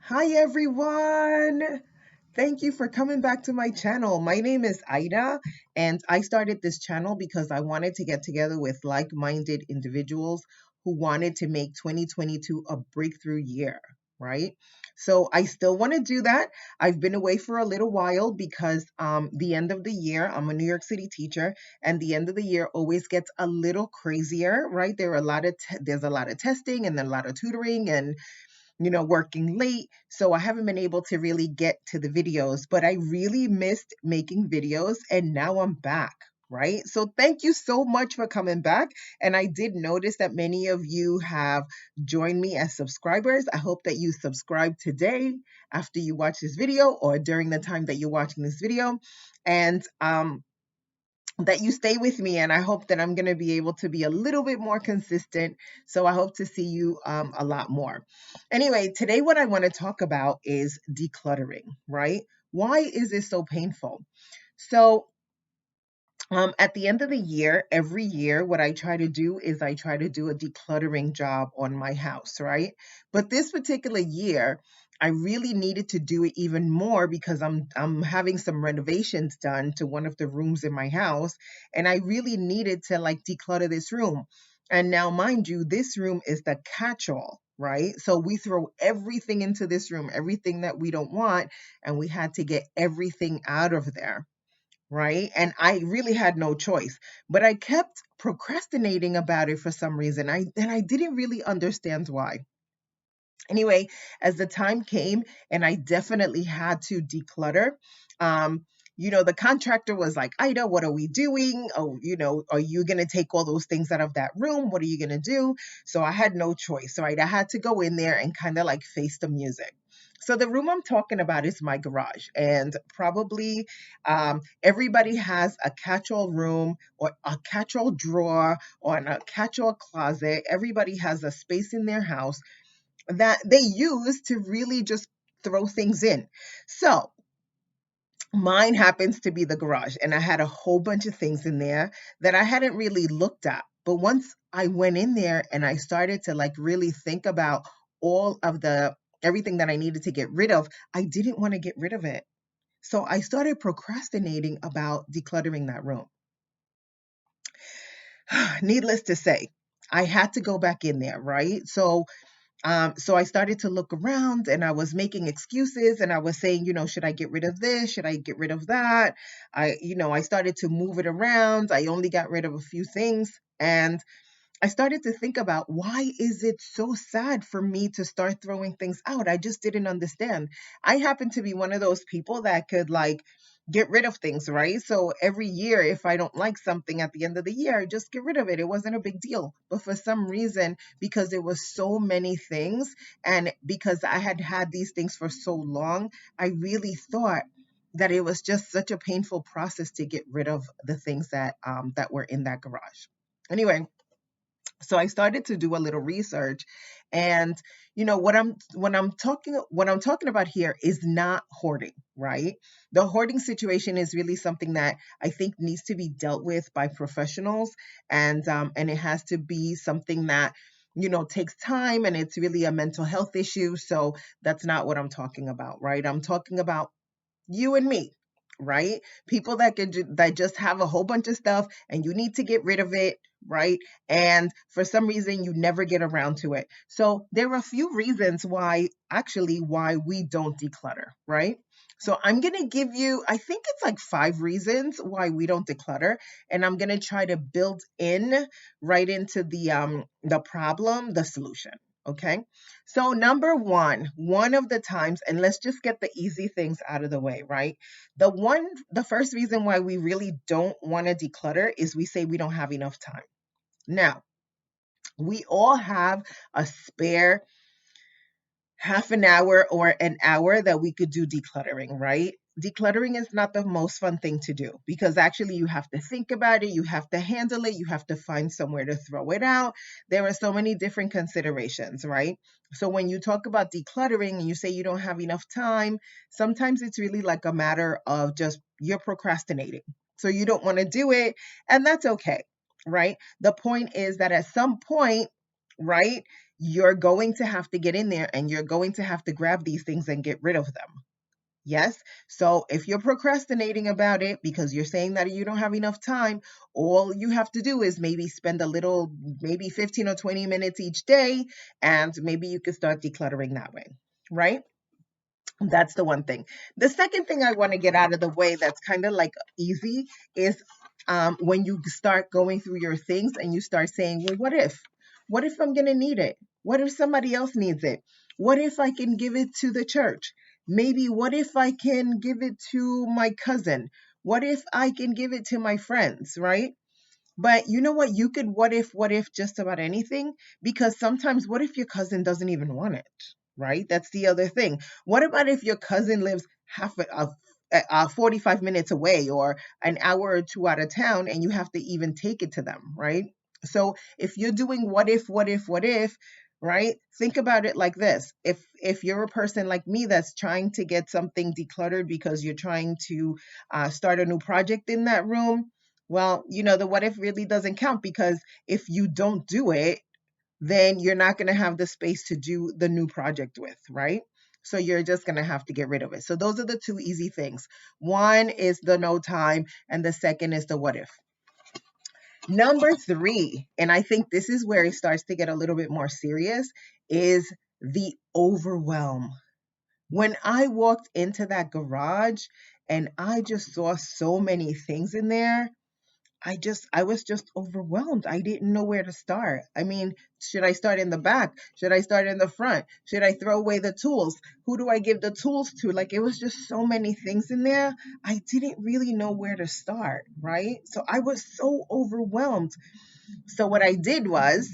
Hi everyone. Thank you for coming back to my channel. My name is Ida, and I started this channel because I wanted to get together with like-minded individuals who wanted to make 2022 a breakthrough year, right? So I still want to do that. I've been away for a little while because the end of the year, I'm a New York City teacher, and the end of the year always gets a little crazier, right? There's a lot of testing and then a lot of tutoring and working late. So I haven't been able to really get to the videos, but I really missed making videos and now I'm back. Right. So thank you so much for coming back. And I did notice that many of you have joined me as subscribers. I hope that you subscribe today after you watch this video or during the time that you're watching this video. And that you stay with me, and I hope that I'm going to be able to be a little bit more consistent. So I hope to see you a lot more. Anyway, today what I want to talk about is decluttering, right? Why is this so painful? So at the end of the year, every year, what I try to do is I try to do a decluttering job on my house, right? But this particular year, I really needed to do it even more because I'm having some renovations done to one of the rooms in my house, and I really needed to like declutter this room. And now, mind you, this room is the catch-all, right? So we throw everything into this room, everything that we don't want, and we had to get everything out of there, right? And I really had no choice, but I kept procrastinating about it for some reason. I didn't really understand why. Anyway, as the time came and I definitely had to declutter, um, the contractor was like, Ida, what are we doing? Oh, are you going to take all those things out of that room? What are you going to do? So I had no choice. So I had to go in there and kind of like face the music. So the room I'm talking about is my garage, and probably everybody has a catch-all room or a catch-all drawer or a catch-all closet. Everybody has a space in their house that they use to really just throw things in. So mine happens to be the garage, and I had a whole bunch of things in there that I hadn't really looked at. But once I went in there and I started to like really think about all of the everything that I needed to get rid of, I didn't want to get rid of it. So I started procrastinating about decluttering that room. Needless to say, I had to go back in there, right? So I started to look around and I was making excuses and I was saying, should I get rid of this? Should I get rid of that? I started to move it around. I only got rid of a few things. And I started to think about, why is it so sad for me to start throwing things out? I just didn't understand. I happen to be one of those people that could like get rid of things, right? So every year, if I don't like something at the end of the year, I just get rid of it. It wasn't a big deal. But for some reason, because there was so many things and because I had had these things for so long, I really thought that it was just such a painful process to get rid of the things that were in that garage. Anyway, so I started to do a little research, and what I'm talking about here is not hoarding, right? The hoarding situation is really something that I think needs to be dealt with by professionals, and it has to be something that takes time, and it's really a mental health issue. So that's not what I'm talking about, right? I'm talking about you and me, right? People that just have a whole bunch of stuff and you need to get rid of it, right? And for some reason you never get around to it. So there are a few reasons why we don't declutter, right? So I'm going to give you, I think it's like 5 reasons why we don't declutter, and I'm going to try to build in right into the problem, the solution. Okay. So number one of the times, and let's just get the easy things out of the way, right? The first reason why we really don't want to declutter is we say we don't have enough time. Now, we all have a spare half an hour or an hour that we could do decluttering, right? Decluttering is not the most fun thing to do because actually you have to think about it, you have to handle it, you have to find somewhere to throw it out. There are so many different considerations, right? So when you talk about decluttering and you say you don't have enough time, sometimes it's really like a matter of just you're procrastinating. So you don't want to do it, and that's okay, right? The point is that at some point right? You're going to have to get in there and you're going to have to grab these things and get rid of them. Yes. So if you're procrastinating about it because you're saying that you don't have enough time, all you have to do is maybe spend a little, maybe 15 or 20 minutes each day, and maybe you could start decluttering that way, right? That's the one thing. The second thing I want to get out of the way that's kind of like easy is when you start going through your things and you start saying, well, what if? What if I'm going to need it? What if somebody else needs it? What if I can give it to the church? Maybe what if I can give it to my cousin? What if I can give it to my friends, right? But you know what? You could what if just about anything, because sometimes what if your cousin doesn't even want it, right? That's the other thing. What about if your cousin lives 45 minutes away or an hour or two out of town and you have to even take it to them, right? So if you're doing what if, right? Think about it like this. If you're a person like me that's trying to get something decluttered because you're trying to start a new project in that room, well, the what if really doesn't count, because if you don't do it, then you're not going to have the space to do the new project with, right? So you're just going to have to get rid of it. So those are the two easy things. One is the no time, and the second is the what if. Number three, and I think this is where it starts to get a little bit more serious, is the overwhelm. When I walked into that garage and I just saw so many things in there, I was just overwhelmed. I didn't know where to start. I mean, should I start in the back? Should I start in the front? Should I throw away the tools? Who do I give the tools to? Like, it was just so many things in there. I didn't really know where to start, right? So I was so overwhelmed. So what I did was,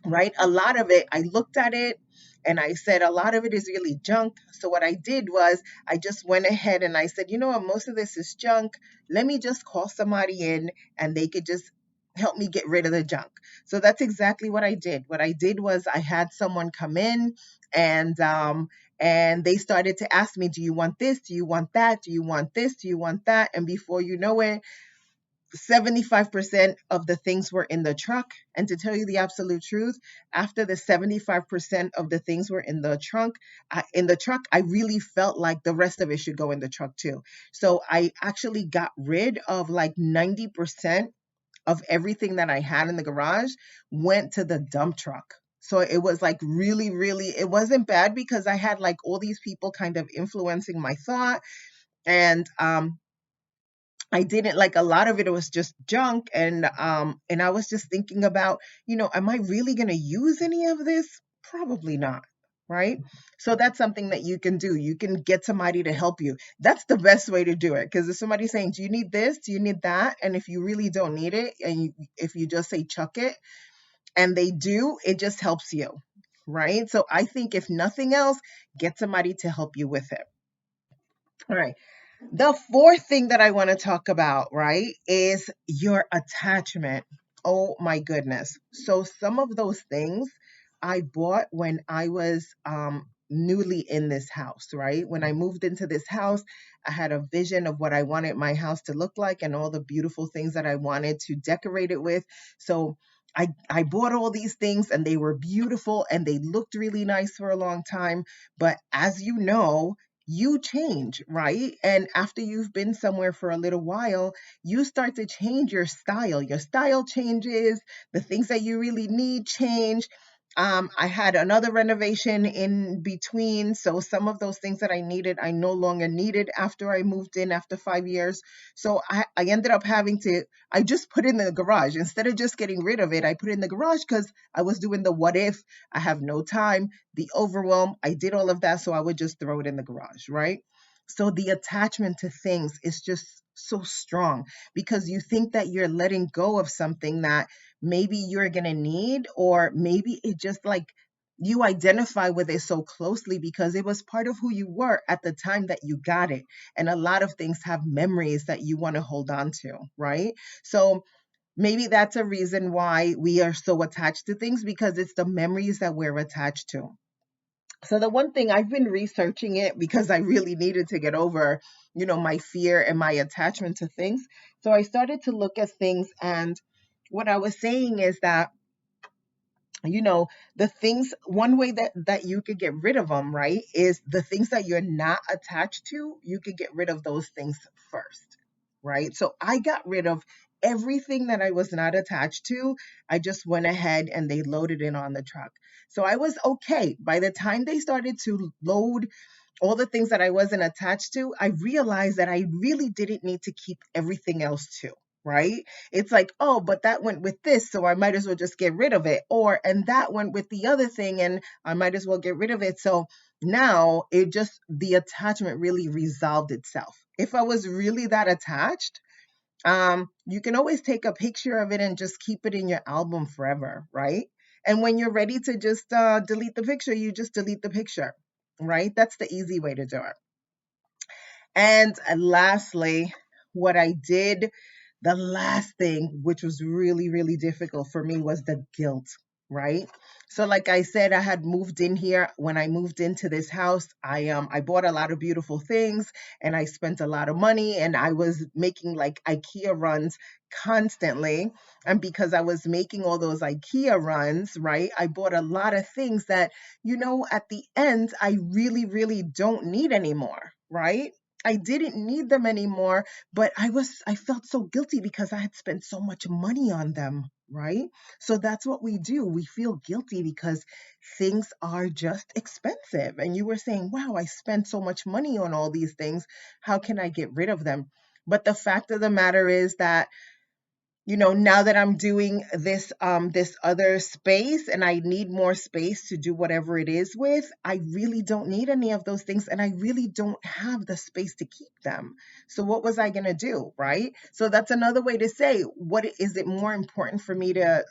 right? A lot of it, I looked at it and I said, a lot of it is really junk. So what I did was I just went ahead and I said, you know what, most of this is junk. Let me just call somebody in and they could just help me get rid of the junk. So that's exactly what I did. What I did was I had someone come in and they started to ask me, do you want this? Do you want that? Do you want this? Do you want that? And before you know it, 75% of the things were in the truck. And to tell you the absolute truth, after the 75% of the things were in the truck, I really felt like the rest of it should go in the truck too. So I actually got rid of like 90% of everything that I had in the garage went to the dump truck. So it was like really, really, it wasn't bad because I had like all these people kind of influencing my thought. And I didn't like, a lot of it was just junk, and I was just thinking about, am I really going to use any of this? Probably not, right? So that's something that you can do. You can get somebody to help you. That's the best way to do it, because if somebody's saying, "Do you need this? Do you need that?" and if you really don't need it, and if you just say chuck it and they do, it just helps you, right? So I think if nothing else, get somebody to help you with it. All right. The fourth thing that I want to talk about, right, is your attachment. Oh my goodness. So some of those things I bought when I was newly in this house, right? When I moved into this house, I had a vision of what I wanted my house to look like and all the beautiful things that I wanted to decorate it with. So I bought all these things and they were beautiful and they looked really nice for a long time. But as you change, right? And after you've been somewhere for a little while, you start to change your style. Your style changes, the things that you really need change. I had another renovation in between. So some of those things that I needed, I no longer needed after I moved in after 5 years. So I ended up I just put it in the garage. Instead of just getting rid of it, I put it in the garage because I was doing the what if. I have no time, the overwhelm. I did all of that. So I would just throw it in the garage, right? So the attachment to things is just so strong because you think that you're letting go of something that maybe you're going to need, or maybe it just like you identify with it so closely because it was part of who you were at the time that you got it. And a lot of things have memories that you want to hold on to, right? So maybe that's a reason why we are so attached to things, because it's the memories that we're attached to. So the one thing, I've been researching it because I really needed to get over, my fear and my attachment to things. So I started to look at things, and what I was saying is that you know, the things, one way that you could get rid of them, right, is the things that you're not attached to. You could get rid of those things first, right? So I got rid of everything that I was not attached to. I just went ahead and they loaded it on the truck. So I was okay. By the time they started to load all the things that I wasn't attached to, I realized that I really didn't need to keep everything else too, right? It's like, oh, but that went with this, so I might as well just get rid of it. Or, and that went with the other thing, and I might as well get rid of it. So now it just, the attachment really resolved itself. If I was really that attached, you can always take a picture of it and just keep it in your album forever, right? And when you're ready to just delete the picture, you just delete the picture, right? That's the easy way to do it. And lastly, what I did, the last thing, which was really, really difficult for me, was the guilt, right? So like I said, I had moved in here. When I moved into this house, I bought a lot of beautiful things and I spent a lot of money, and I was making like IKEA runs constantly. And because I was making all those IKEA runs, right, I bought a lot of things that, at the end, I really, really don't need anymore, right? I didn't need them anymore, but I felt so guilty because I had spent so much money on them, right? So that's what we do. We feel guilty because things are just expensive. And you were saying, wow, I spent so much money on all these things. How can I get rid of them? But the fact of the matter is that, now that I'm doing this other space and I need more space to do whatever it is with, I really don't need any of those things and I really don't have the space to keep them. So what was I going to do, right? So that's another way to say, what is it more important for me to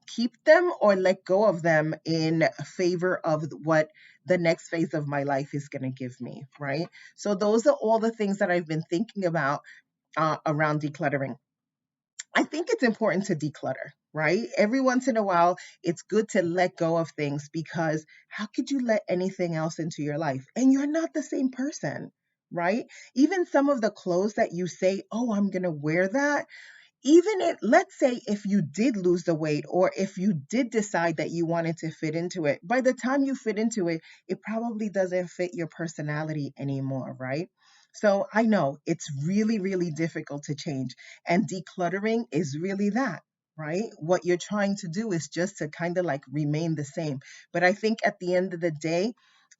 keep them or let go of them in favor of what the next phase of my life is going to give me, right? So those are all the things that I've been thinking about around decluttering. I think it's important to declutter, right? Every once in a while, it's good to let go of things because how could you let anything else into your life? And you're not the same person, right? Even some of the clothes that you say, oh, I'm going to wear that, even if, let's say, if you did lose the weight or if you did decide that you wanted to fit into it, by the time you fit into it, it probably doesn't fit your personality anymore, right? So I know it's really, really difficult to change. And decluttering is really that, right? What you're trying to do is just to kind of like remain the same. But I think at the end of the day,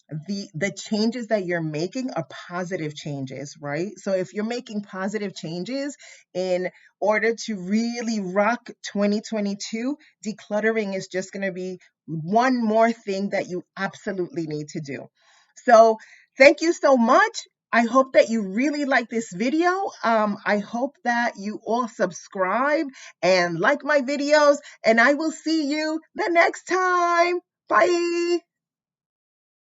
the changes that you're making are positive changes, right? So if you're making positive changes in order to really rock 2022, decluttering is just going to be one more thing that you absolutely need to do. So thank you so much. I hope that you really like this video. I hope that you all subscribe and like my videos, and I will see you the next time. Bye.